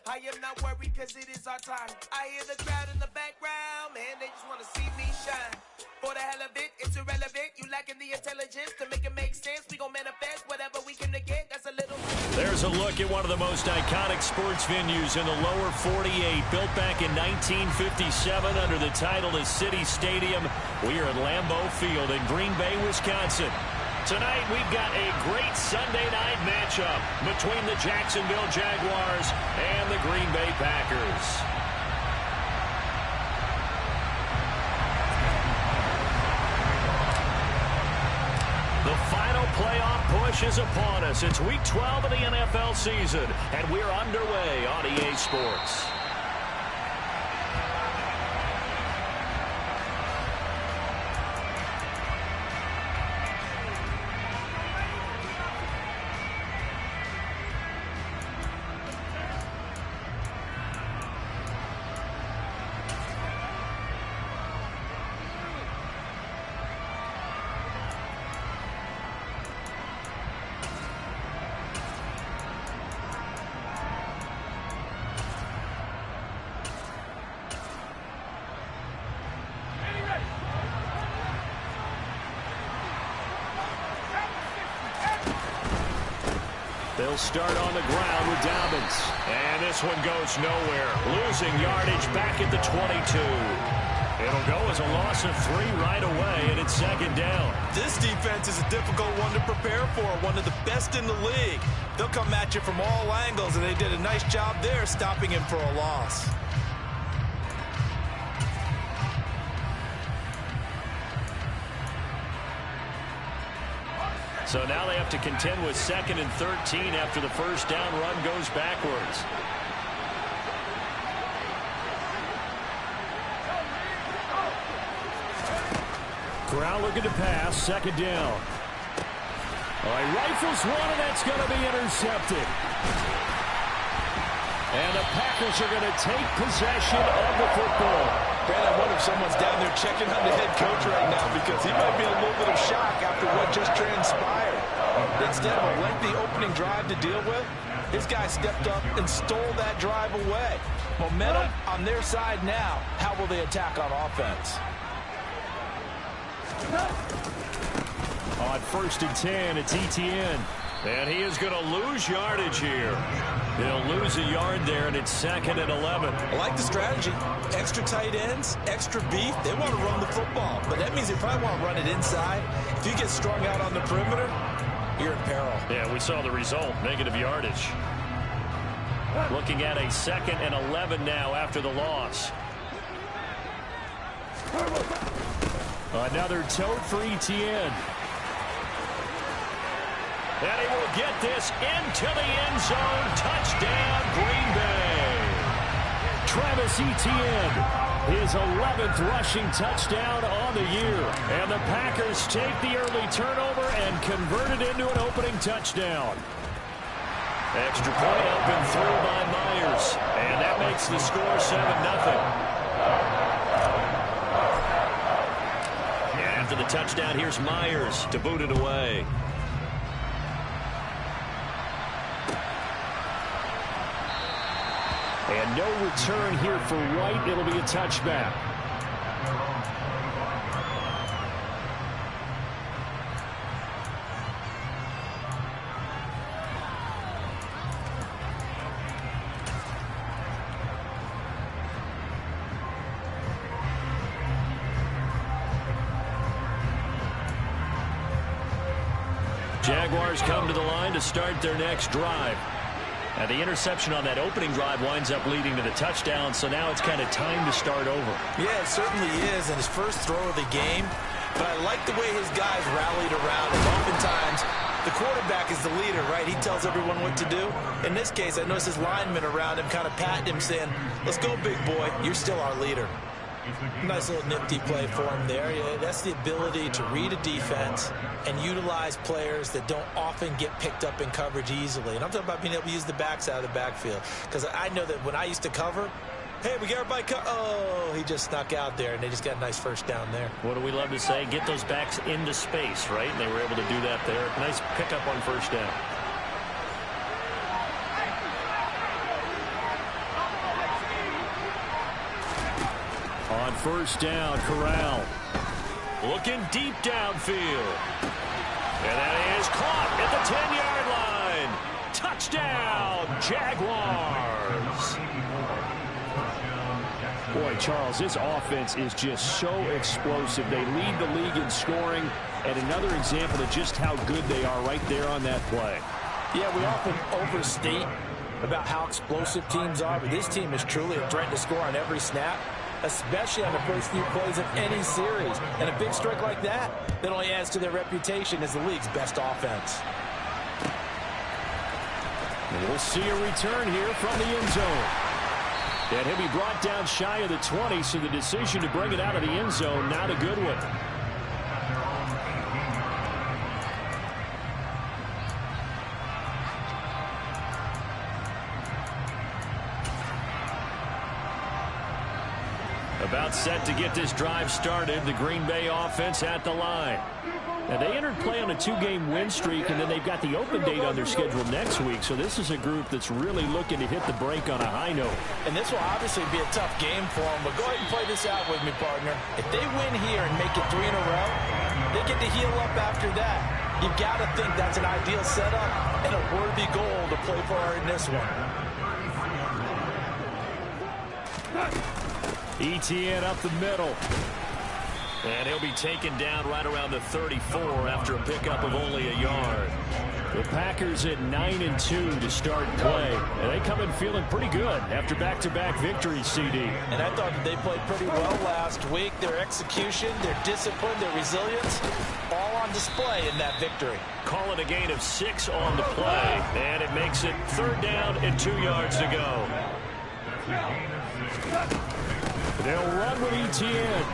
I am not worried because it is our time. I hear the crowd in the background, man, they just want to see me shine. For the hell of it, it's irrelevant. You lacking the intelligence to make it make sense. We gon' manifest whatever we can get. That's a little... There's a look at one of the most iconic sports venues in the lower 48. Built back in 1957 under the title of City Stadium. We are at Lambeau Field in Green Bay, Wisconsin. Tonight, we've got a great Sunday night matchup between the Jacksonville Jaguars and the Green Bay Packers. The final playoff push is upon us. It's Week 12 of the NFL season, and we're underway on EA Sports. They'll start on the ground with Dobbins. And this one goes nowhere. Losing yardage back at the 22. It'll go as a loss of 3 right away, and it's second down. This defense is a difficult one to prepare for, one of the best in the league. They'll come at you from all angles, and they did a nice job there stopping him for a loss. So now they have to contend with 2nd and 13 after the first down run goes backwards. Corral looking to pass, 2nd down. All right, rifles one, and that's going to be intercepted. And the Packers are going to take possession of the football. Man, I wonder if someone's down there checking on the head coach right now because he might be in a little bit of shock after what just transpired. Instead of a lengthy opening drive to deal with, his guy stepped up and stole that drive away. Momentum on their side now. How will they attack on offense? On 1st and 10, it's ETN. And he is going to lose yardage here. He'll lose a yard there, and it's 2nd and 11. I like the strategy. Extra tight ends, extra beef. They want to run the football, but that means they probably want to run it inside. If you get strung out on the perimeter, you're in peril. Yeah, we saw the result, negative yardage. Looking at a 2nd and 11 now after the loss. Another tote for ETN. And he will get this into the end zone. Touchdown, Green Bay. Travis Etienne, his 11th rushing touchdown on the year. And the Packers take the early turnover and convert it into an opening touchdown. Extra point up and through by Myers. And that makes the score 7-0. And after the touchdown, here's Myers to boot it away. And no return here for White. It'll be a touchback. Jaguars come to the line to start their next drive. And the interception on that opening drive winds up leading to the touchdown, so now it's kind of time to start over. Yeah, it certainly is, and his first throw of the game. But I like the way his guys rallied around him. Oftentimes, the quarterback is the leader, right? He tells everyone what to do. In this case, I noticed his linemen around him kind of patting him, saying, let's go, big boy. You're still our leader. Nice little nifty play for him there. Yeah, that's the ability to read a defense and utilize players that don't often get picked up in coverage easily. And I'm talking about being able to use the backs out of the backfield. Because I know that when I used to cover, hey, we got everybody oh, he just snuck out there, and they just got a nice first down there. What do we love to say? Get those backs into space, right? And they were able to do that there. Nice pickup on first down. On first down, Corral. Looking deep downfield. And that is caught at the 10-yard line. Touchdown, Jaguars. Boy, Charles, this offense is just so explosive. They lead the league in scoring, and another example of just how good they are right there on that play. Yeah, we often overstate about how explosive teams are, but this team is truly a threat to score on every snap, especially on the first few plays of any series. And a big strike like that only adds to their reputation as the league's best offense. And we'll see a return here from the end zone. And he'll be brought down shy of the 20, so the decision to bring it out of the end zone, not a good one. About set to get this drive started, the Green Bay offense at the line. Now, they entered play on a 2-game win streak, and then they've got the open date on their schedule next week, so this is a group that's really looking to hit the break on a high note. And this will obviously be a tough game for them, but go ahead and play this out with me, partner. If they win here and make it 3 in a row, they get to heal up after that. You've got to think that's an ideal setup and a worthy goal to play for in this one. Etienne up the middle. And he'll be taken down right around the 34 after a pickup of only a yard. The Packers at 9-2 to start play. And they come in feeling pretty good after back-to-back victories, CD. And I thought that they played pretty well last week. Their execution, their discipline, their resilience, all on display in that victory. Call it a gain of 6 on the play. And it makes it 3rd down and 2 yards to go. They'll run with Etienne.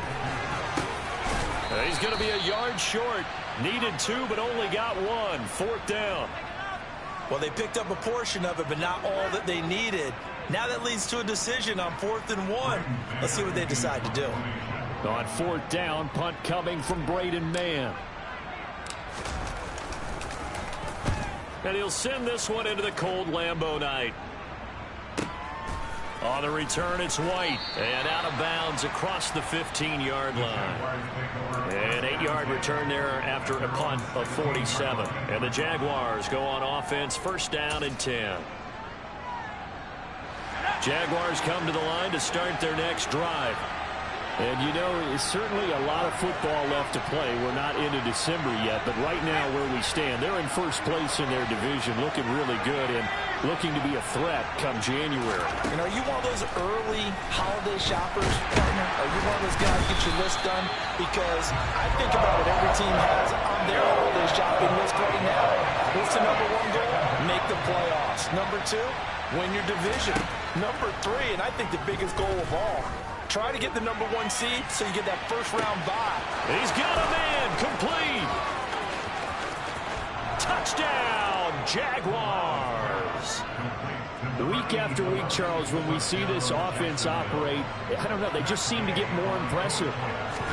He's going to be a yard short. Needed 2, but only got 1. 4th down. Well, they picked up a portion of it, but not all that they needed. Now that leads to a decision on 4th and 1. Let's see what they decide to do. On 4th down, punt coming from Braden Mann. And he'll send this one into the cold Lambeau night. On the return, it's White. And out of bounds across the 15-yard line. An 8-yard return there after a punt of 47. And the Jaguars go on offense, 1st down and 10. Jaguars come to the line to start their next drive. And, you know, it's certainly a lot of football left to play. We're not into December yet, but right now where we stand, they're in first place in their division, looking really good and looking to be a threat come January. You know, are you one of those early holiday shoppers, partner? Are you one of those guys get your list done? Because I think about what every team has on their holiday shopping list right now. What's the number 1 goal? Make the playoffs. Number 2, win your division. Number 3, and I think the biggest goal of all, try to get the number 1 seed so you get that first-round bye. He's got a man. Complete. Touchdown, Jaguars. Week after week, Charles, when we see this offense operate, I don't know, they just seem to get more impressive.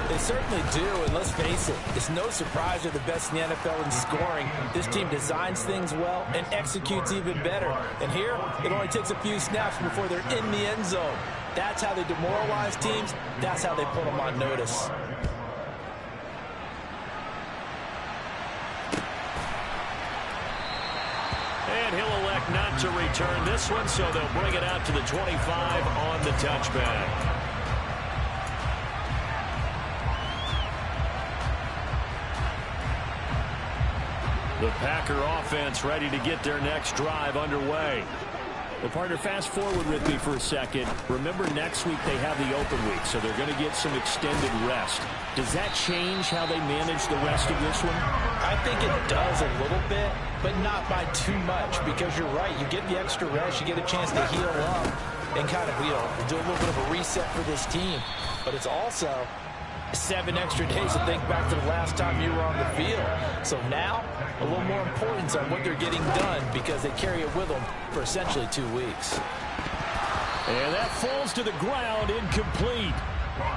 They certainly do, and let's face it, it's no surprise they're the best in the NFL in scoring. This team designs things well and executes even better. And here, it only takes a few snaps before they're in the end zone. That's how they demoralize teams. That's how they put them on notice. And he'll elect not to return this one, so they'll bring it out to the 25 on the touchback. The Packer offense ready to get their next drive underway. Well, partner, fast forward with me for a second. Remember, next week they have the open week, so they're going to get some extended rest. Does that change how they manage the rest of this one? I think it does a little bit, but not by too much, because you're right. You get the extra rest. You get a chance to heal up and kind of, do a little bit of a reset for this team. But it's also 7 extra days to think back to the last time you were on the field. So now, a little more importance on what they're getting done because they carry it with them for essentially 2 weeks. And that falls to the ground, incomplete.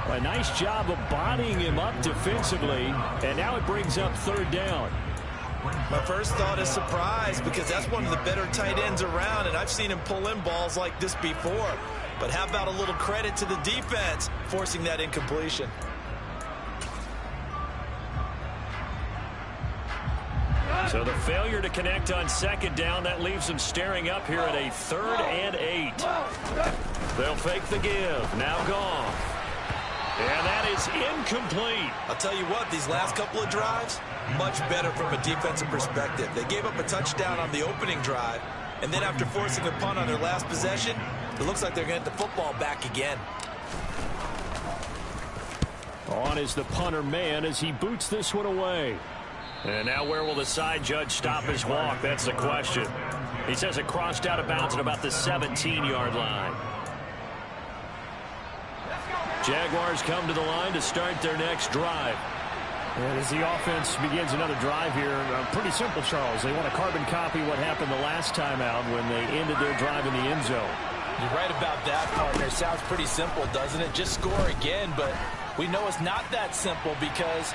A nice job of bodying him up defensively, and now it brings up 3rd down. My first thought is surprise, because that's one of the better tight ends around, and I've seen him pull in balls like this before. But how about a little credit to the defense forcing that incompletion? So the failure to connect on second down, that leaves them staring up here at a 3rd and 8. They'll fake the give. Now gone. And that is incomplete. I'll tell you what, these last couple of drives, much better from a defensive perspective. They gave up a touchdown on the opening drive, and then after forcing a punt on their last possession, it looks like they're going to get the football back again. On is the punter man as he boots this one away. And now where will the side judge stop his walk? That's the question. He says it crossed out of bounds at about the 17-yard line. Jaguars come to the line to start their next drive. And as the offense begins another drive here, pretty simple, Charles. They want to carbon copy what happened the last time out when they ended their drive in the end zone. You're right about that, partner. Sounds pretty simple, doesn't it? Just score again, but we know it's not that simple because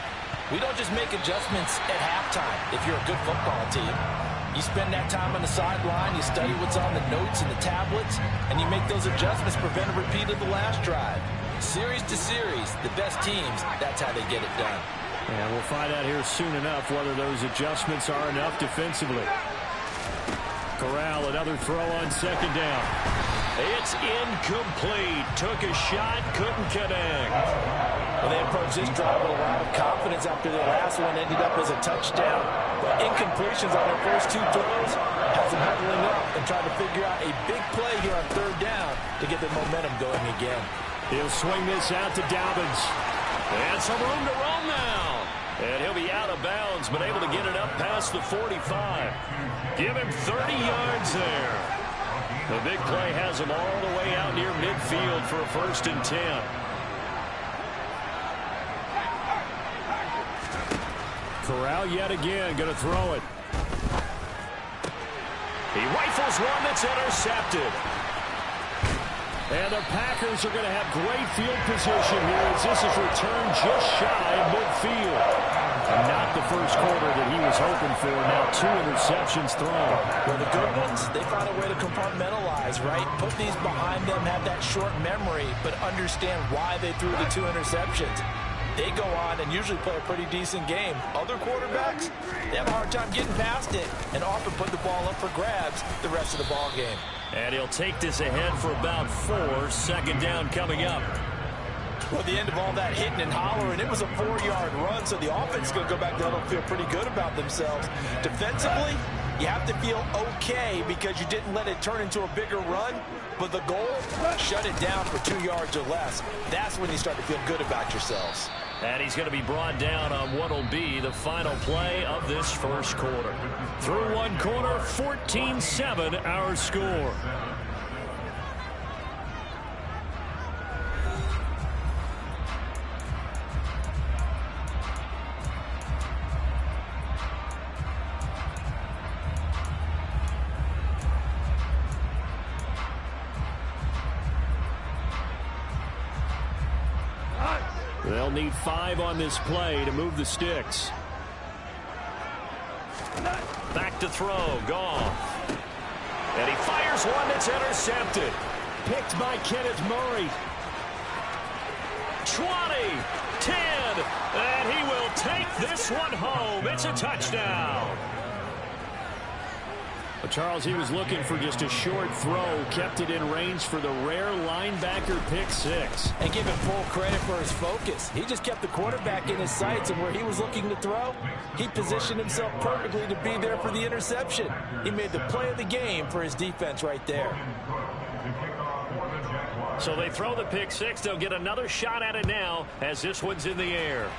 we don't just make adjustments at halftime if you're a good football team. You spend that time on the sideline, you study what's on the notes and the tablets, and you make those adjustments, prevent a repeat of the last drive. Series to series, the best teams, that's how they get it done. And we'll find out here soon enough whether those adjustments are enough defensively. Corral, another throw on second down. It's incomplete. Took a shot, couldn't connect. Well, they approached this drive with a lot of confidence after their last one ended up as a touchdown. But incompletions on their first 2 throws has them huddling up and trying to figure out a big play here on 3rd down to get their momentum going again. He'll swing this out to Dobbins. And some room to roam now. And he'll be out of bounds, but able to get it up past the 45. Give him 30 yards there. The big play has him all the way out near midfield for a 1st and 10. Corral yet again going to throw it. He rifles one that's intercepted. And the Packers are going to have great field position here as this is returned just shy of midfield. And not the first quarter that he was hoping for. Now 2 interceptions thrown. Well, the good ones, they find a way to compartmentalize, right? Put these behind them, have that short memory, but understand why they threw the 2 interceptions. They go on and usually play a pretty decent game. Other quarterbacks, they have a hard time getting past it and often put the ball up for grabs the rest of the ball game. And he'll take this ahead for about 4. Second down coming up. Well, at the end of all that hitting and hollering, it was a 4-yard run, so the offense is going to go back there and feel pretty good about themselves. Defensively, you have to feel okay because you didn't let it turn into a bigger run, but the goal, shut it down for 2 yards or less. That's when you start to feel good about yourselves. And he's going to be brought down on what will be the final play of this first quarter. Through 1 quarter, 14-7 our score. They'll need 5 on this play to move the sticks. Back to throw, Goff. And he fires one that's intercepted. Picked by Kenneth Murray. 20, 10, and he will take this one home. It's a touchdown. But Charles, he was looking for just a short throw, kept it in range for the rare linebacker pick 6. And give him full credit for his focus. He just kept the quarterback in his sights, and where he was looking to throw, he positioned himself perfectly to be there for the interception. He made the play of the game for his defense right there. So they throw the pick 6. They'll get another shot at it now as this one's in the air.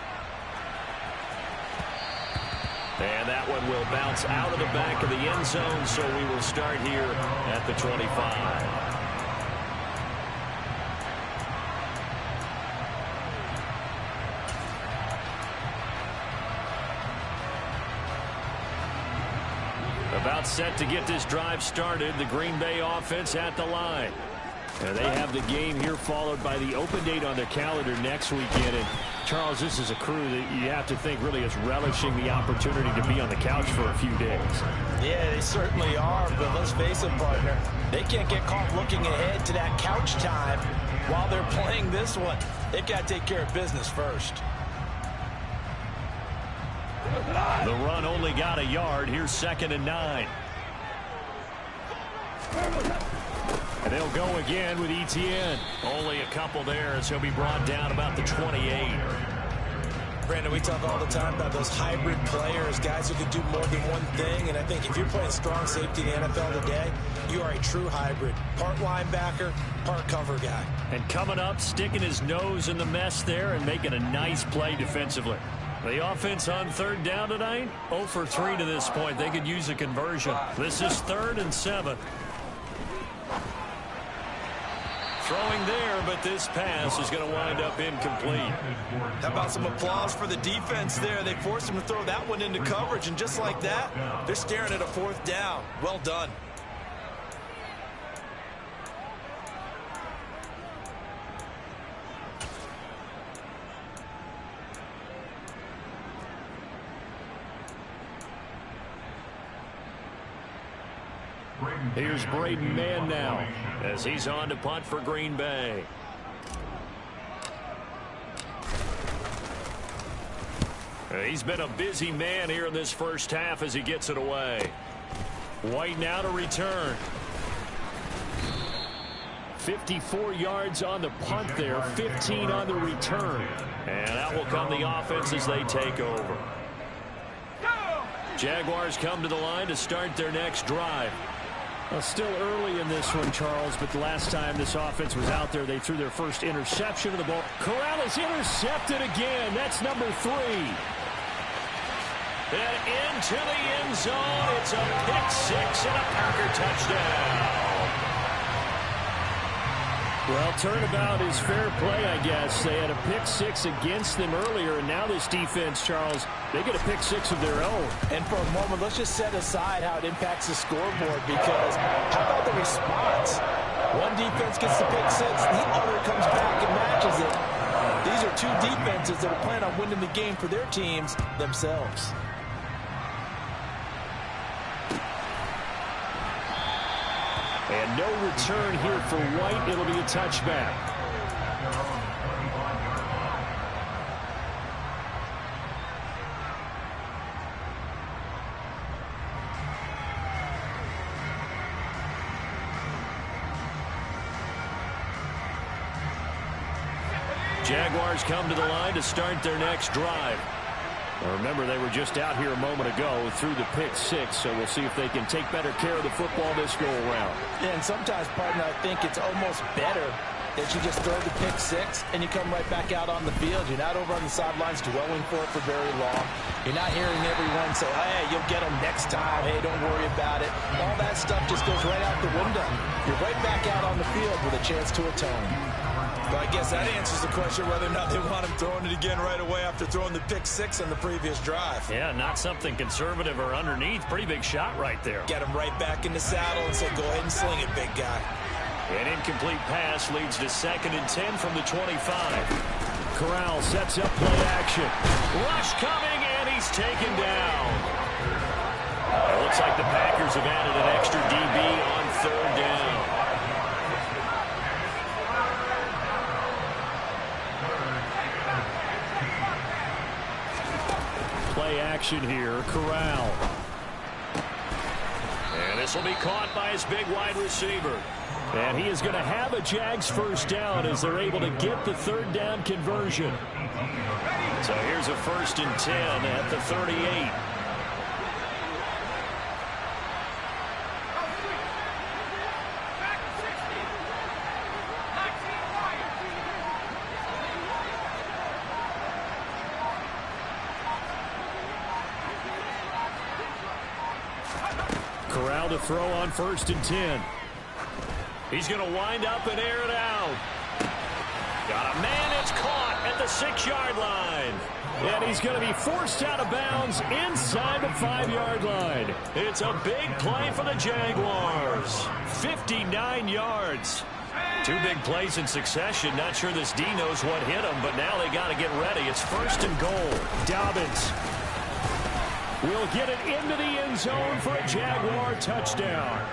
And that one will bounce out of the back of the end zone, so we will start here at the 25. About set to get this drive started, the Green Bay offense at the line. They have the game here followed by the open date on their calendar next weekend. And Charles, this is a crew that you have to think really is relishing the opportunity to be on the couch for a few days. Yeah, they certainly are, but let's face it, partner. They can't get caught looking ahead to that couch time while they're playing this one. They've got to take care of business first. The run only got a yard. Here's 2nd and 9. And they'll go again with Etienne. Only a couple there as he'll be brought down about the 28. Brandon, we talk all the time about those hybrid players, guys who can do more than one thing. And I think if you're playing strong safety in the NFL today, you are a true hybrid. Part linebacker, part cover guy. And coming up, sticking his nose in the mess there and making a nice play defensively. The offense on 3rd down tonight, 0 for 3 to this point. They could use a conversion. This is 3rd and 7. Throwing there, but this pass is going to wind up incomplete. How about some applause for the defense there? They forced him to throw that one into coverage, and just like that, they're staring at a 4th down. Well done. Here's Braden Mann now as he's on to punt for Green Bay. He's been a busy man here in this first half as he gets it away. White now to return. 54 yards on the punt there, 15 on the return. And that will come the offense as they take over. Jaguars come to the line to start their next drive. Well, still early in this one, Charles, but the last time this offense was out there, they threw their first interception of the ball. Corral is intercepted again. That's number 3. And into the end zone. It's a pick-6 and a Packer touchdown. Well, turnabout is fair play, I guess. They had a pick-6 against them earlier, and now this defense, Charles, they get a pick-6 of their own. And for a moment, let's just set aside how it impacts the scoreboard, because how about the response? One defense gets the pick-6, the other comes back and matches it. These are two defenses that are planning on winning the game for their teams themselves. And no return here for White. It'll be a touchback. Jaguars come to the line to start their next drive. Now remember, they were just out here a moment ago through the pick-6, so we'll see if they can take better care of the football this go-around. Yeah, and sometimes, partner, I think it's almost better that you just throw the pick-6 and you come right back out on the field. You're not over on the sidelines dwelling for it for very long. You're not hearing everyone say, hey, you'll get them next time. Hey, don't worry about it. All that stuff just goes right out the window. You're right back out on the field with a chance to atone. Well, I guess that answers the question whether or not they want him throwing it again right away after throwing the pick-6 on the previous drive. Yeah, not something conservative or underneath. Pretty big shot right there. Get him right back in the saddle and say, go ahead and sling it, big guy. An incomplete pass leads to 2nd and 10 from the 25. Corral sets up play action. Rush coming, and he's taken down. It looks like the Packers have added an extra DB on 3rd down. Play action here, Corral. And this will be caught by his big wide receiver. And he is going to have a Jags first down as they're able to get the 3rd down conversion. So here's a 1st and 10 at the 38. Corral to throw on 1st and 10. He's going to wind up and air it out. Got a man, it's caught at the 6-yard line. And he's going to be forced out of bounds inside the 5-yard line. It's a big play for the Jaguars. 59 yards. Two big plays in succession. Not sure this D knows what hit him, but now they got to get ready. It's 1st and goal. Dobbins will get it into the end zone for a Jaguar touchdown.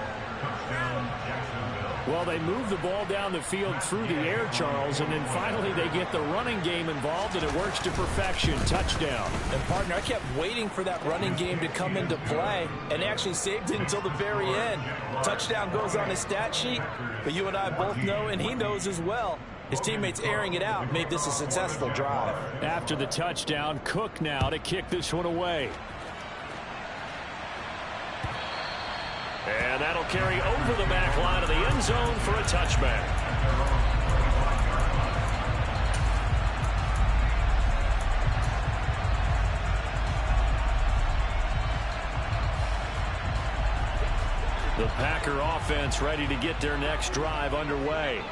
Well, they move the ball down the field through the air, Charles, and then finally they get the running game involved, and it works to perfection. Touchdown. And, partner, I kept waiting for that running game to come into play and actually saved it until the very end. Touchdown goes on his stat sheet, but you and I both know, and he knows as well, his teammates airing it out made this a successful drive. After the touchdown, Cook now to kick this one away. And that'll carry over the back line of the end zone for a touchback. The Packer offense ready to get their next drive underway.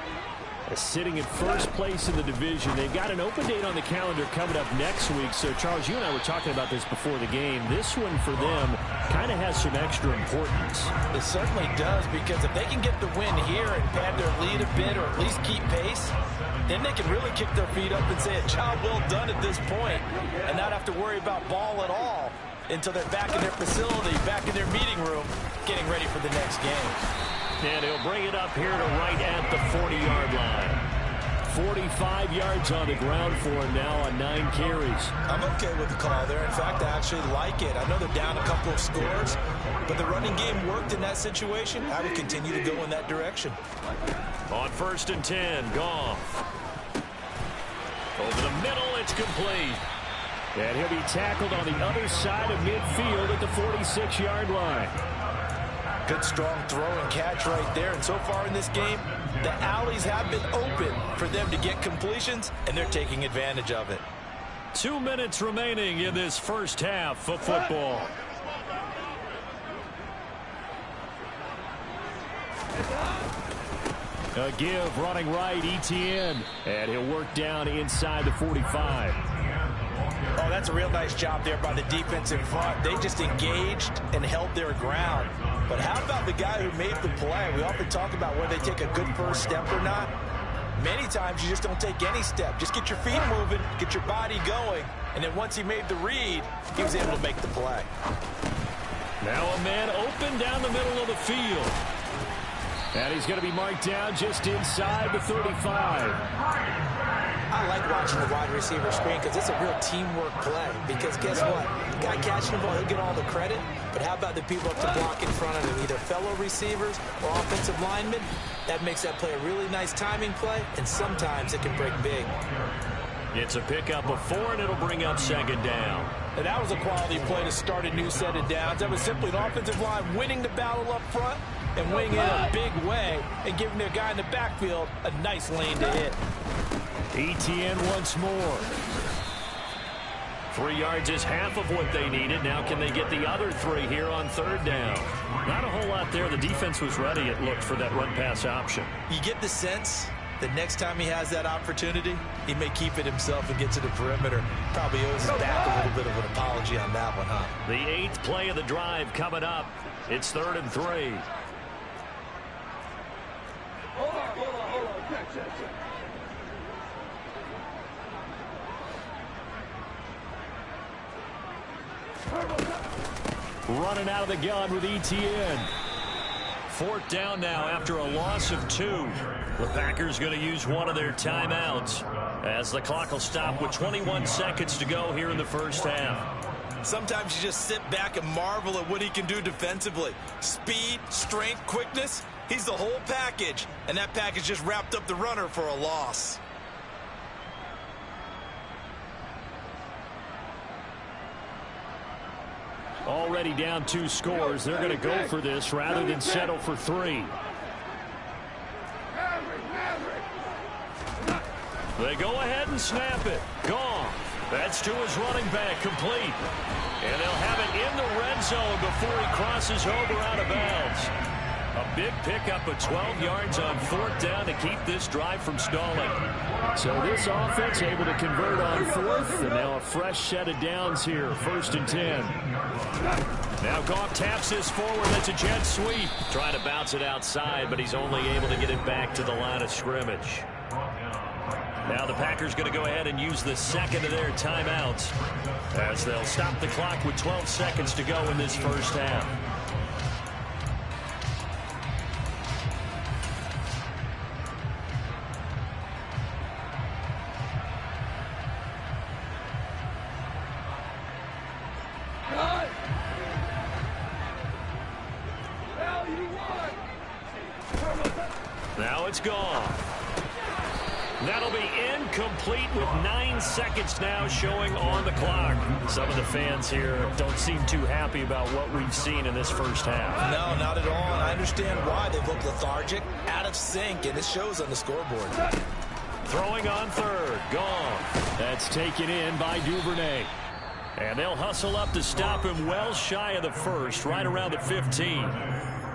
Sitting in first place in the division. They've got an open date on the calendar coming up next week. So, Charles, you and I were talking about this before the game. This one for them kind of has some extra importance. It certainly does, because if they can get the win here and pad their lead a bit or at least keep pace, then they can really kick their feet up and say a job well done at this point and not have to worry about ball at all until they're back in their facility, back in their meeting room, getting ready for the next game. And he'll bring it up here to right at the 40-yard line. 45 yards on the ground for him now on 9 carries. I'm okay with the call there. In fact, I actually like it. I know they're down a couple of scores, but the running game worked in that situation. I would continue to go in that direction. On 1st and 10, Goff. Over the middle, it's complete. And he'll be tackled on the other side of midfield at the 46-yard line. Good strong throw and catch right there. And so far in this game, the alleys have been open for them to get completions, and they're taking advantage of it. 2 minutes remaining in this first half of football. A give running right, Etienne. And he'll work down inside the 45. Oh, that's a real nice job there by the defense in front. They just engaged and held their ground. But how about the guy who made the play? We often talk about whether they take a good first step or not. Many times you just don't take any step. Just get your feet moving, get your body going, and then once he made the read, he was able to make the play. Now a man open down the middle of the field. And he's going to be marked down just inside the 35. I like watching the wide receiver screen because it's a real teamwork play. Because guess what? The guy catching the ball, he'll get all the credit. But how about the people up to block in front of him, either fellow receivers or offensive linemen? That makes that play a really nice timing play, and sometimes it can break big. It's a pickup of 4, and it'll bring up 2nd down. And that was a quality play to start a new set of downs. That was simply an offensive line winning the battle up front and winning it in a big way and giving their guy in the backfield a nice lane to hit. Etienne once more. 3 yards is half of what they needed. Now can they get the other 3 here on 3rd down? Not a whole lot there. The defense was ready, it looked, for that run-pass option. You get the sense that next time he has that opportunity, he may keep it himself and get to the perimeter. Probably owes his back a little bit of an apology on that one, huh? The 8th play of the drive coming up. It's 3rd and 3. Hold on. Check. Running out of the gun with Etienne. 4th down now after a loss of 2. The Packers going to use one of their timeouts as the clock will stop with 21 seconds to go here in the first half. Sometimes you just sit back and marvel at what he can do defensively. Speed, strength, quickness. He's the whole package, and that package just wrapped up the runner for a loss. Already down 2 scores. They're going to go for this rather than settle for 3. They go ahead and snap it. Gone. That's to his running back, complete. And they'll have it in the red zone before he crosses over out of bounds. A A big pickup of 12 yards on 4th down to keep this drive from stalling. So this offense able to convert on 4th, and now a fresh set of downs here, 1st and 10. Now Goff taps this forward. That's a jet sweep. Trying to bounce it outside, but he's only able to get it back to the line of scrimmage. Now the Packers going to go ahead and use the second of their timeouts as they'll stop the clock with 12 seconds to go in this first half. Now it's gone. That'll be incomplete with 9 seconds now showing on the clock. Some of the fans here don't seem too happy about what we've seen in this first half. No, not at all, and I understand why. They've looked lethargic, out of sync, and it shows on the scoreboard. Throwing on 3rd, gone. That's taken in by Duvernay. And they'll hustle up to stop him well shy of the 1st, right around the 15.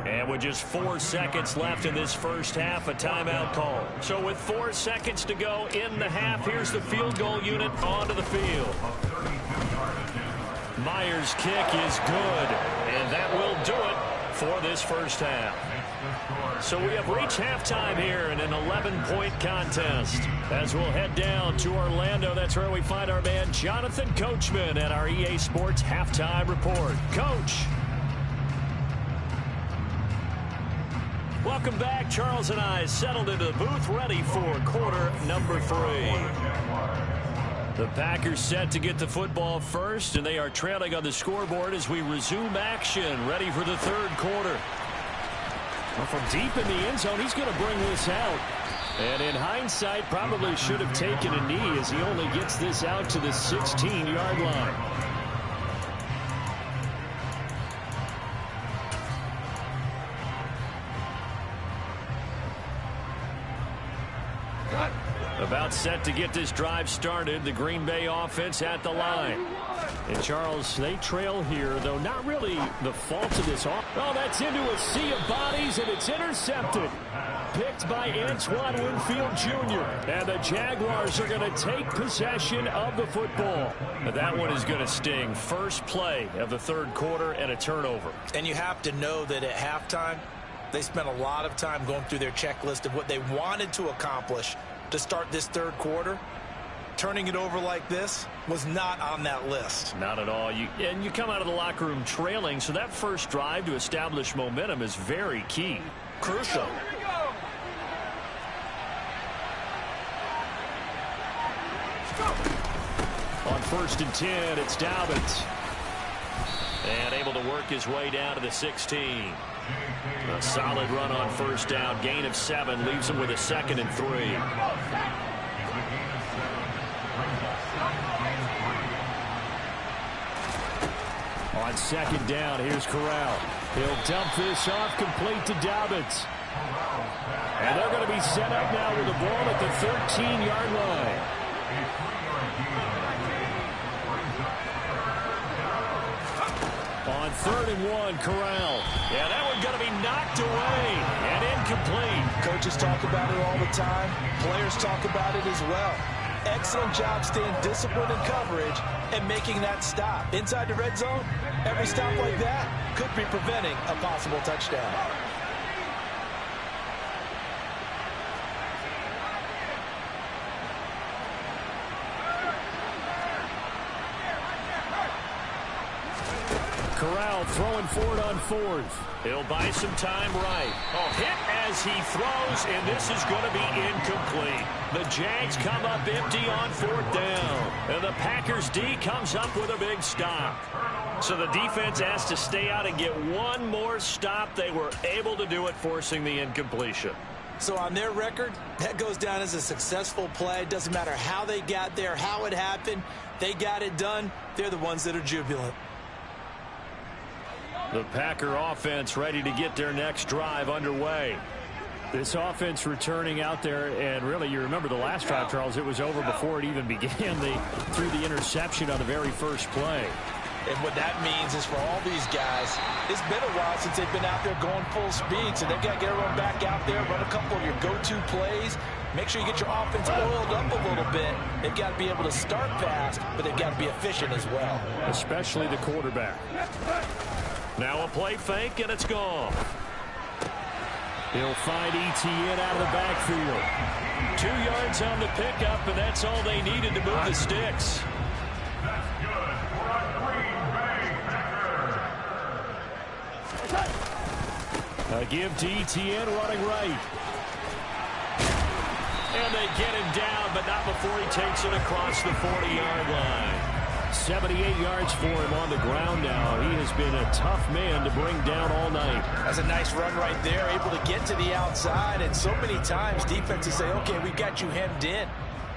And with just 4 seconds left in this first half, a timeout call. So with 4 seconds to go in the half, here's the field goal unit onto the field. Myers' kick is good, and that will do it for this first half. So we have reached halftime here in an 11-point contest. As we'll head down to Orlando, that's where we find our man Jonathan Coachman at our EA Sports Halftime Report. Coach. Welcome back. Charles and I settled into the booth ready for quarter number 3. The Packers set to get the football first, and they are trailing on the scoreboard as we resume action, ready for the 3rd quarter. Well, from deep in the end zone, he's going to bring this out. And in hindsight, probably should have taken a knee as he only gets this out to the 16-yard line. About set to get this drive started. The Green Bay offense at the line. And Charles, they trail here, though not really the fault of this offense. Oh, that's into a sea of bodies, and it's intercepted. Picked by Antoine Winfield Jr. And the Jaguars are going to take possession of the football. Now, that one is going to sting. First play of the 3rd quarter and a turnover. And you have to know that at halftime, they spent a lot of time going through their checklist of what they wanted to accomplish to start this 3rd quarter. Turning it over like this was not on that list. Not at all. And you come out of the locker room trailing, so that first drive to establish momentum is very key. Crucial. On 1st and 10, it's Dobbins. And able to work his way down to the 16. A solid run on 1st down. Gain of 7 leaves him with a 2nd and 3. On 2nd down, here's Corral. He'll dump this off complete to Dobbins. And they're going to be set up now with the ball at the 13-yard line. On 3rd and 1, Corral. Yeah, that one going to be knocked away and incomplete. Coaches talk about it all the time. Players talk about it as well. Excellent job staying disciplined in coverage and making that stop. Inside the red zone, every stop like that could be preventing a possible touchdown. Corral throwing forward on 4th. He'll buy some time right. Oh, hit as he throws, and this is going to be incomplete. The Jags come up empty on 4th down. And the Packers D comes up with a big stop. So the defense has to stay out and get one more stop. They were able to do it, forcing the incompletion. So on their record, that goes down as a successful play. It doesn't matter how they got there, how it happened. They got it done. They're the ones that are jubilant. The Packer offense ready to get their next drive underway. This offense returning out there, and really, you remember the last drive, Charles, it was over before it even began. They threw the interception on the very first play. And what that means is for all these guys, it's been a while since they've been out there going full speed, so they've got to get everyone back out there, run a couple of your go-to plays, make sure you get your offense oiled up a little bit. They've got to be able to start fast, but they've got to be efficient as well. Especially the quarterback. Now a play fake, and it's gone. He'll find Etienne out of the backfield. 2 yards on the pickup, and that's all they needed to move the sticks. A give to Etienne running right. And they get him down, but not before he takes it across the 40-yard line. 78 yards for him on the ground now. He has been a tough man to bring down all night. That's a nice run right there, able to get to the outside. And so many times defenses say, okay, we've got you hemmed in.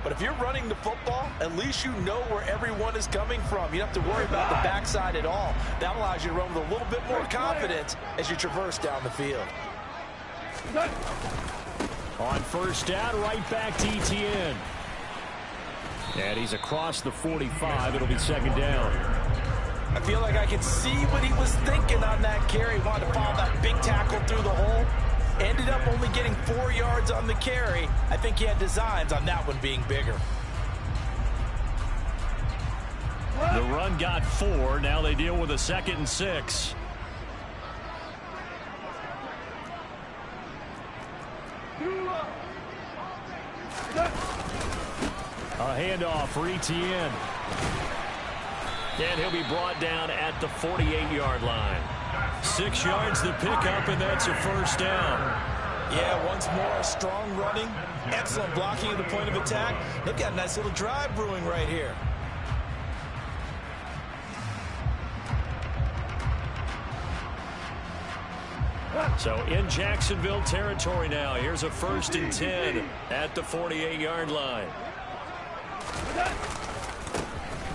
But if you're running the football, at least you know where everyone is coming from. You don't have to worry about the backside at all. That allows you to run with a little bit more confidence as you traverse down the field. On first down, right back to Etienne. And he's across the 45. It'll be second down. I feel like I can see what he was thinking on that carry. Wanted to follow that big tackle through the hole. Ended up only getting 4 yards on the carry. I think he had designs on that one being bigger. The run got 4. Now they deal with a 2nd and 6. A handoff for Etienne. And he'll be brought down at the 48-yard line. 6 yards the pickup, and that's a first down. Yeah, once more, strong running, excellent blocking at the point of attack. They've got a nice little drive brewing right here. So in Jacksonville territory now. Here's a 1st and 10 at the 48-yard line.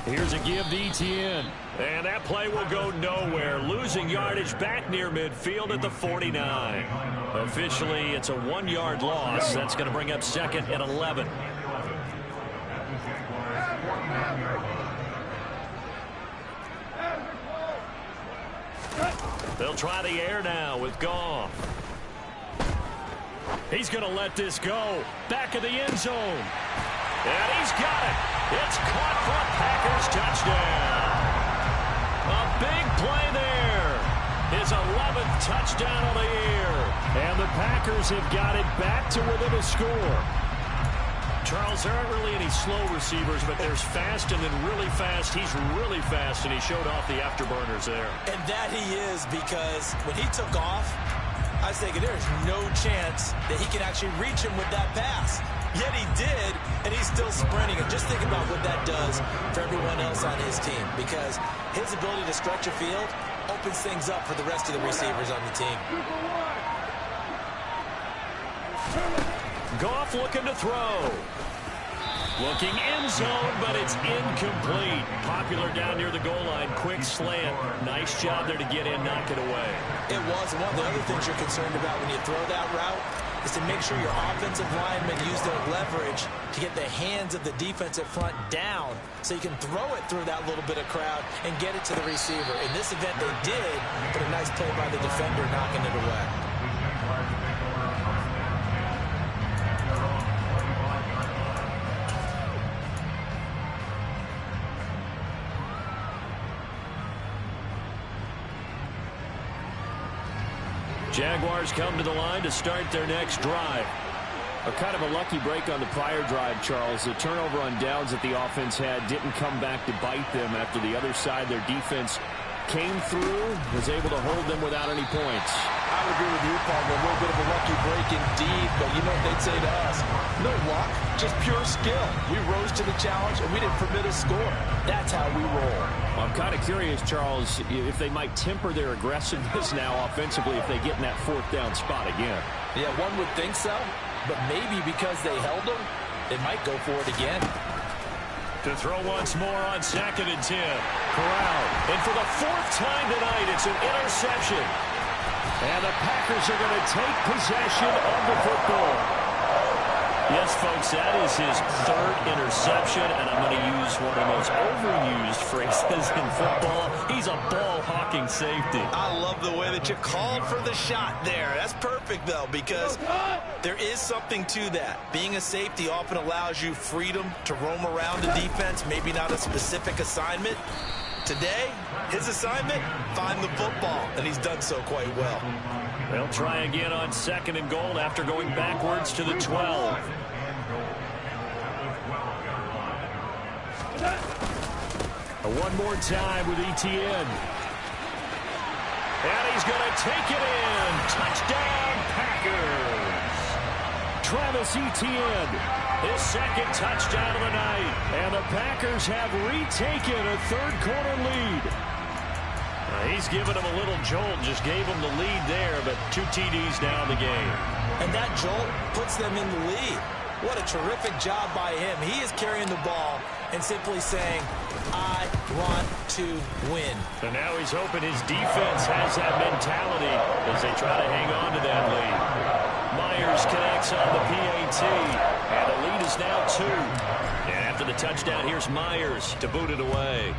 Here's a give to Etienne. And that play will go nowhere. Losing yardage back near midfield at the 49. Officially, it's a 1-yard loss. That's going to bring up 2nd and 11. They'll try the air now with Goff. He's going to let this go. Back of the end zone. And he's got it. It's caught for a Packers touchdown. A big play there. His 11th touchdown of the year. And the Packers have got it back to within a score. Charles, there aren't really any slow receivers, but there's fast and then really fast. He's really fast, and he showed off the afterburners there. And that he is, because when he took off, I was thinking there's no chance that he can actually reach him with that pass. Yet he did, and he's still sprinting. And just think about what that does for everyone else on his team, because his ability to stretch a field opens things up for the rest of the receivers on the team. Goff looking to throw. Looking end zone, but it's incomplete. Popular down near the goal line. Quick slant. Nice job there to get in, knock it away. It was. One of the other things you're concerned about when you throw that route is to make sure your offensive linemen use their leverage to get the hands of the defensive front down so you can throw it through that little bit of crowd and get it to the receiver. In this event, they did, but a nice play by the defender knocking it away. Jaguars come to the line to start their next drive. A kind of a lucky break on the prior drive, Charles. The turnover on downs that the offense had didn't come back to bite them after the other side. Their defense came through, was able to hold them without any points. I would agree with you, Paul. A little bit of a lucky break indeed, but you know what they'd say to us? No luck, just pure skill. We rose to the challenge, and we didn't permit a score. That's how we roll. I'm kind of curious, Charles, if they might temper their aggressiveness now offensively if they get in that 4th down spot again. Yeah, one would think so, but maybe because they held them, they might go for it again. To throw once more on 2nd and 10. Corral. And for the 4th time tonight, it's an interception. And the Packers are going to take possession of the football. Yes, folks, that is his third interception, and I'm going to use one of the most overused phrases in football. He's a ball-hawking safety. I love the way that you called for the shot there. That's perfect, though, because there is something to that. Being a safety often allows you freedom to roam around the defense, maybe not a specific assignment. Today, his assignment, find the football, and he's done so quite well. They'll try again on 2nd and goal after going backwards to the 12. One more time with Etienne. And he's going to take it in. Touchdown, Packers. Travis Etienne, his second touchdown of the night. And the Packers have retaken a third-quarter lead. He's given them a little jolt, just gave them the lead there, but 2 TDs now in the game. And that jolt puts them in the lead. What a terrific job by him. He is carrying the ball and simply saying, I want to win. And now he's hoping his defense has that mentality as they try to hang on to that lead. Myers connects on the PAT, and the lead is now 2. And after the touchdown, here's Myers to boot it away.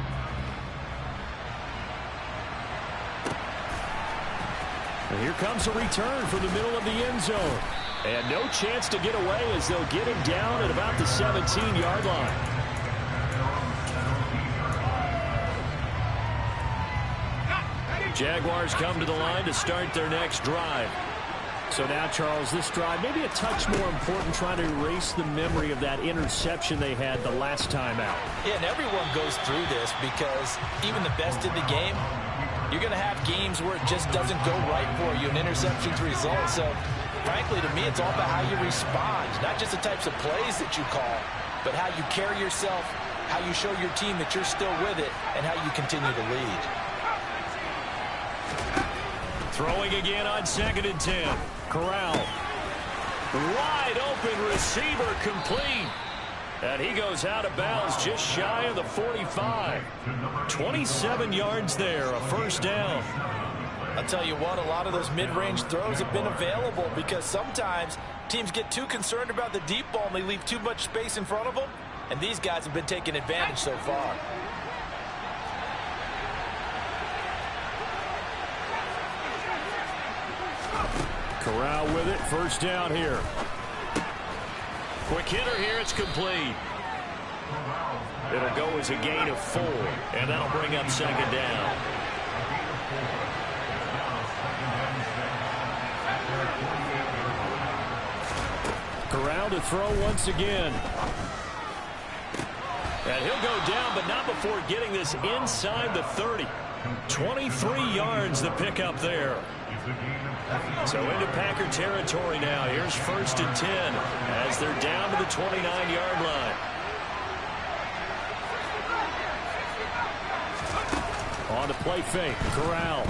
And here comes a return from the middle of the end zone. And no chance to get away as they'll get him down at about the 17-yard line. Jaguars come to the line to start their next drive. So now, Charles, this drive maybe a touch more important, trying to erase the memory of that interception they had the last time out. Yeah, and everyone goes through this because even the best in the game, you're going to have games where it just doesn't go right for you, an interception's result. So, frankly, to me, it's all about how you respond, not just the types of plays that you call, but how you carry yourself, how you show your team that you're still with it, and how you continue to lead. Throwing again on 2nd and 10. Corral. Wide open receiver complete. And he goes out of bounds just shy of the 45. 27 yards there, a first down. I'll tell you what, a lot of those mid-range throws have been available because sometimes teams get too concerned about the deep ball and they leave too much space in front of them. And these guys have been taking advantage so far. Corral with it, first down here. Quick hitter here, it's complete. It'll go as a gain of 4, and that'll bring up 2nd down. Corral to throw once again. And he'll go down, but not before getting this inside the 30. 23 yards the pickup there. So into Packer territory now. Here's 1st and 10 as they're down to the 29-yard line. On the play fake, Corral.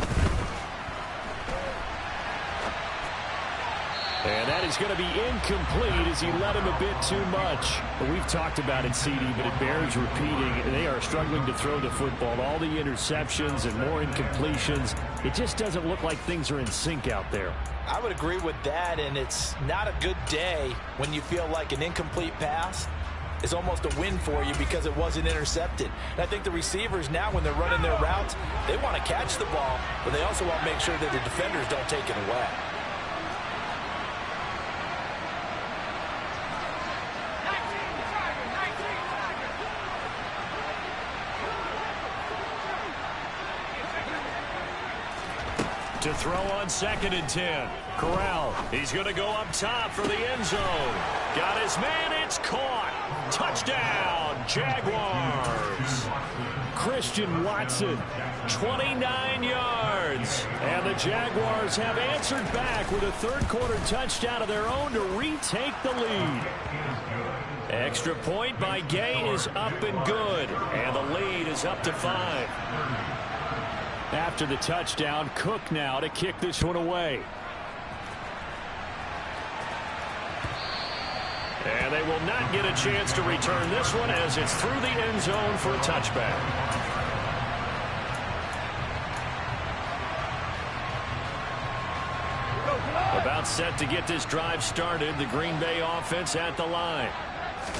And that is going to be incomplete as he led him a bit too much. But we've talked about it, CD, but it bears repeating. They are struggling to throw the football. All the interceptions and more incompletions. It just doesn't look like things are in sync out there. I would agree with that, and it's not a good day when you feel like an incomplete pass is almost a win for you because it wasn't intercepted. And I think the receivers now, when they're running their routes, they want to catch the ball, but they also want to make sure that the defenders don't take it away. To throw on 2nd and 10. Corral, he's going to go up top for the end zone. Got his man, it's caught. Touchdown, Jaguars. Christian Watson, 29 yards. And the Jaguars have answered back with a third-quarter touchdown of their own to retake the lead. Extra point by Gay is up and good. And the lead is up to 5. After the touchdown, Cook now to kick this one away. And they will not get a chance to return this one as it's through the end zone for a touchback. About set to get this drive started. The Green Bay offense at the line.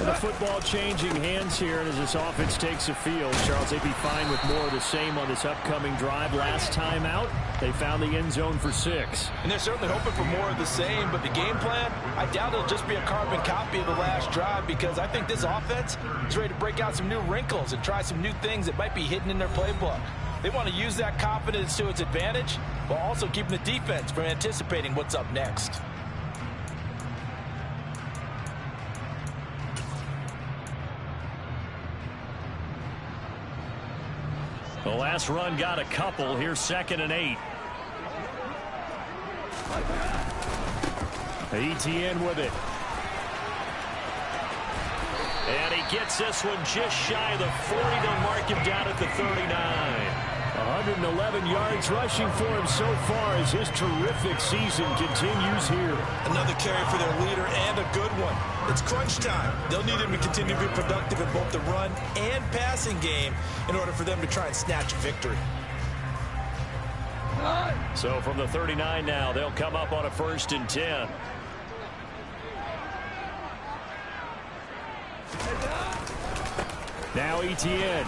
The football changing hands here, and as this offense takes a field, Charles, they'd be fine with more of the same on this upcoming drive. Last time out, they found the end zone for 6. And they're certainly hoping for more of the same, but the game plan, I doubt it'll just be a carbon copy of the last drive, because I think this offense is ready to break out some new wrinkles and try some new things that might be hidden in their playbook. They want to use that confidence to its advantage, while also keeping the defense from anticipating what's up next. The last run got a couple. Here's 2nd and 8. Etienne with it. And he gets this one just shy of the 40. They'll mark him down at the 39. 111 yards rushing for him so far as his terrific season continues here. Another carry for their leader, and a good one. It's crunch time. They'll need him to continue to be productive in both the run and passing game in order for them to try and snatch a victory. So from the 39 now, they'll come up on a 1st and 10. Now Etienne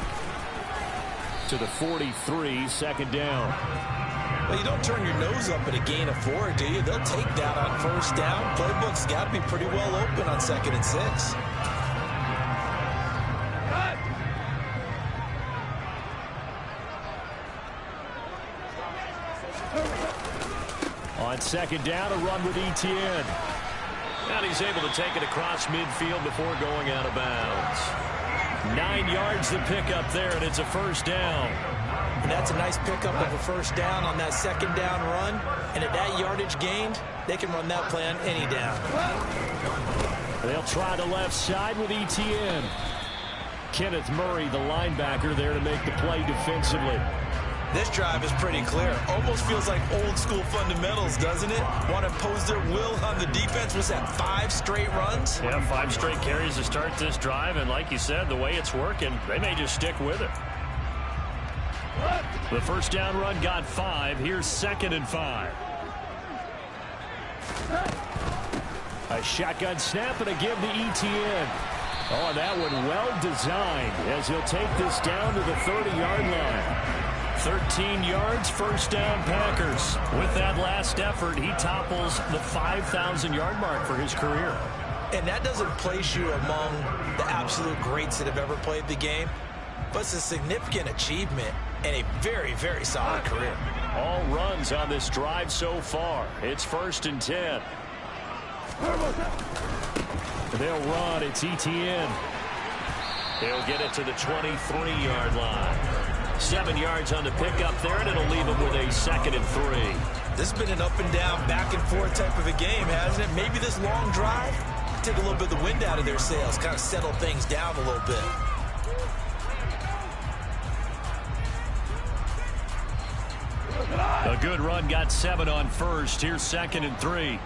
to the 43, 2nd down. Well, you don't turn your nose up at a gain of 4, do you? They'll take that on 1st down. Playbook's got to be pretty well open on 2nd and 6. On 2nd down, a run with Etienne. And he's able to take it across midfield before going out of bounds. 9 yards to pick up there, and it's a 1st down. And that's a nice pickup of a 1st down on that 2nd down run. And at that yardage gained, they can run that play on any down. They'll try the left side with Etienne. Kenneth Murray, the linebacker, there to make the play defensively. This drive is pretty clear. Almost feels like old school fundamentals, doesn't it? Want to impose their will on the defense. Was that 5 straight runs? Yeah, 5 straight carries to start this drive. And like you said, the way it's working, they may just stick with it. The 1st down run got 5. Here's 2nd and 5. A shotgun snap and a give to Etienne. Oh, that one well designed as he'll take this down to the 30-yard line. 13 yards, 1st down Packers. With that last effort, he topples the 5,000-yard mark for his career. And that doesn't place you among the absolute greats that have ever played the game, but it's a significant achievement and a very, very solid career. All runs on this drive so far. It's 1st and 10. They'll run. It's Etienne. He'll get it to the 23-yard line. 7 yards on the pickup there, and it'll leave him with a 2nd and 3. This has been an up and down, back and forth type of a game, hasn't it? Maybe this long drive take a little bit of the wind out of their sails, kind of settle things down a little bit. A good run, got 7 on 1st. Here's 2nd and 3.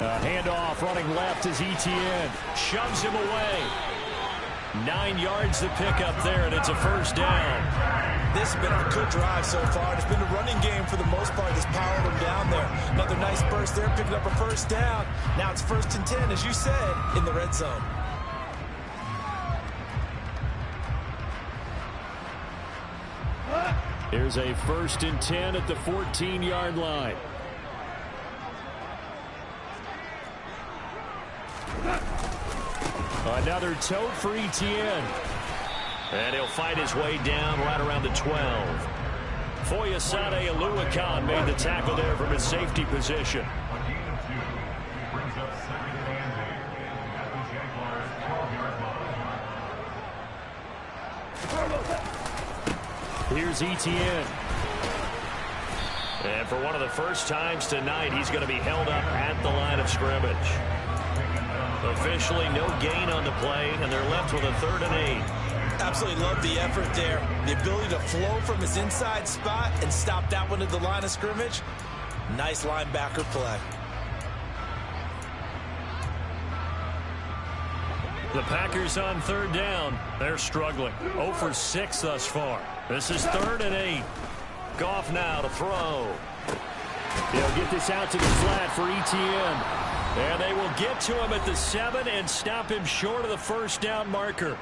A handoff running left is Etienne. Shoves him away. 9 yards to pick up there, and it's a 1st down. This has been a good drive so far. It's been a running game for the most part that's powered them down there. Another nice burst there, picking up a 1st down. Now it's 1st and 10, as you said, in the red zone. Here's a 1st and 10 at the 14-yard line. Another tote for Etienne. And he'll fight his way down right around the 12. Foyesade Aluakan made the tackle there from his safety position. Here's Etienne. And for one of the first times tonight, he's going to be held up at the line of scrimmage. Officially no gain on the play, and they're left with a 3rd and 8. Absolutely love the effort there. The ability to flow from his inside spot and stop that one at the line of scrimmage. Nice linebacker play. The Packers on 3rd down. They're struggling. 0 for 6 thus far. This is 3rd and 8. Goff now to throw. They'll get this out to the flat for Etienne. And they will get to him at the 7 and stop him short of the first down marker.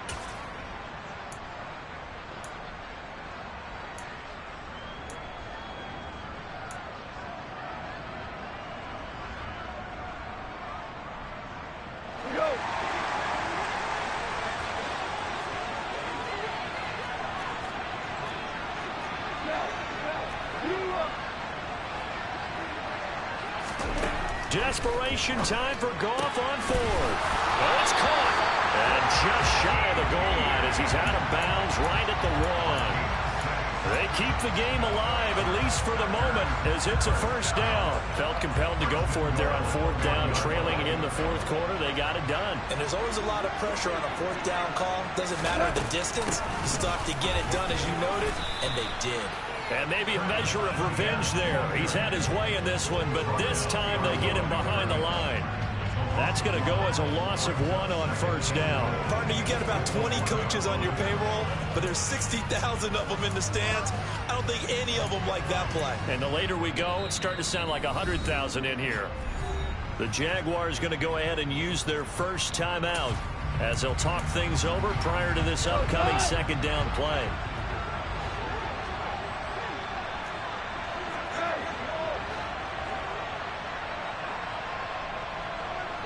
Desperation time for Goff on 4. Oh, it's caught. And just shy of the goal line as he's out of bounds right at the 1. They keep the game alive, at least for the moment, as it's a first down. Felt compelled to go for it there on 4th down, trailing in the 4th quarter. They got it done. And there's always a lot of pressure on a 4th down call. Doesn't matter the distance. You still have to get it done, as you noted, and they did. And maybe a measure of revenge there. He's had his way in this one, but this time they get him behind the line. That's going to go as a loss of 1 on first down. Partner, you get about 20 coaches on your payroll, but there's 60,000 of them in the stands. I don't think any of them like that play. And the later we go, it's starting to sound like 100,000 in here. The Jaguars going to go ahead and use their first timeout as they'll talk things over prior to this upcoming second down play.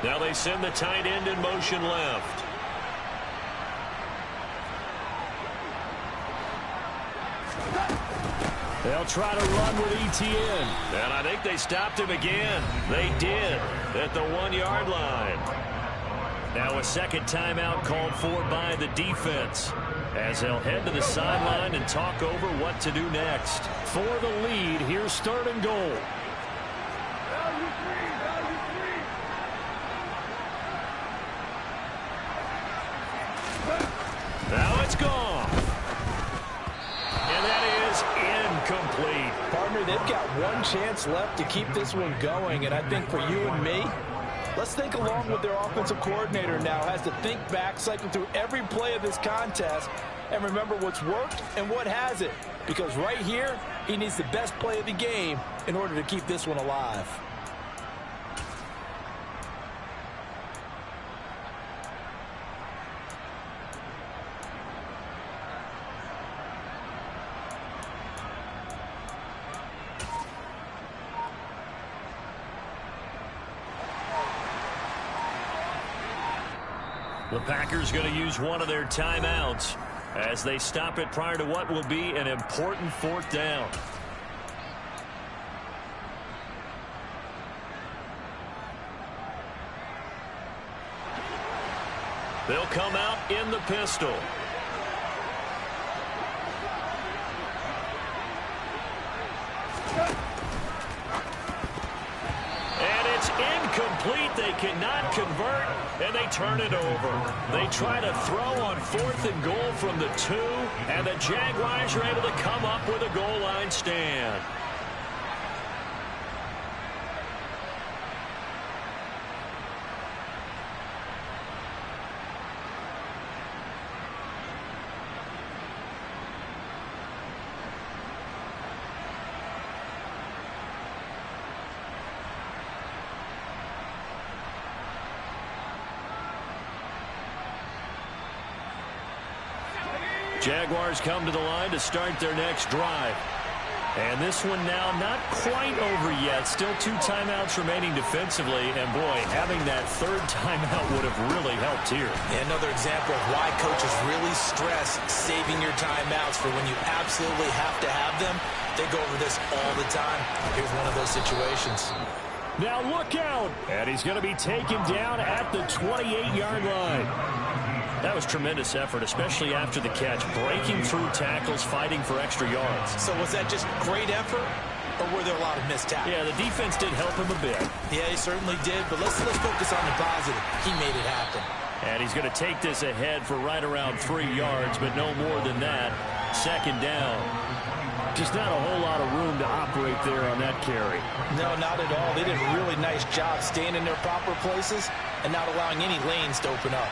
Now they send the tight end in motion left. They'll try to run with Etienne. And I think they stopped him again. They did at the 1-yard line. Now a second timeout called for by the defense as they'll head to the sideline and talk over what to do next. For the lead, here's 3rd and goal. Now it's gone. And that is incomplete. Partner, they've got one chance left to keep this one going, and I think for you and me, let's think along with their offensive coordinator now has to think back, cycle through every play of this contest, and remember what's worked and what hasn't. Because right here, he needs the best play of the game in order to keep this one alive. The Packers going to use one of their timeouts as they stop it prior to what will be an important 4th down. They'll come out in the pistol. And it's incomplete. They cannot convert, and they turn it over. They try to throw on 4th and goal from the 2, and the Jaguars are able to come up with a goal line stand. Jaguars come to the line to start their next drive. And this one now not quite over yet. Still 2 timeouts remaining defensively. And, boy, having that 3rd timeout would have really helped here. Yeah, another example of why coaches really stress saving your timeouts for when you absolutely have to have them. They go over this all the time. Here's one of those situations. Now look out. And he's going to be taken down at the 28-yard line. That was tremendous effort, especially after the catch. Breaking through tackles, fighting for extra yards. So was that just great effort, or were there a lot of missed tackles? Yeah, the defense did help him a bit. Yeah, he certainly did, but let's focus on the positive. He made it happen. And he's going to take this ahead for right around 3 yards, but no more than that. 2nd down. Just not a whole lot of room to operate there on that carry. No, not at all. They did a really nice job staying in their proper places and not allowing any lanes to open up.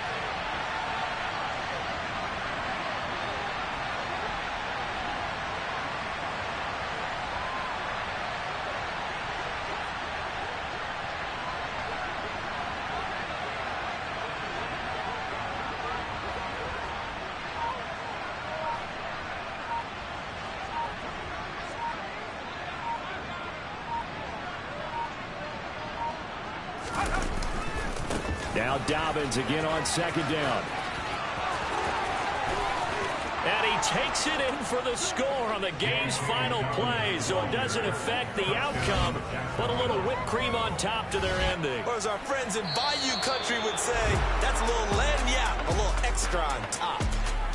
Now Dobbins again on second down. And he takes it in for the score on the game's final play, so it doesn't affect the outcome, but a little whipped cream on top to their ending. Or as our friends in Bayou Country would say, that's a little lagniappe, a little extra on top.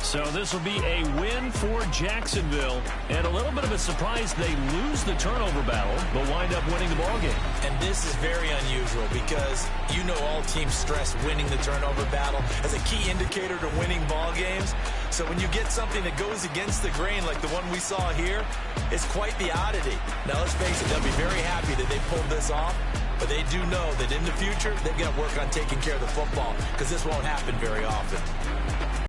So this will be a win for Jacksonville, and a little bit of a surprise they lose the turnover battle, but wind up winning the ballgame. And this is very unusual because you know all teams stress winning the turnover battle as a key indicator to winning ball games. So when you get something that goes against the grain like the one we saw here, it's quite the oddity. Now let's face it, they'll be very happy that they pulled this off, but they do know that in the future they've got to work on taking care of the football because this won't happen very often.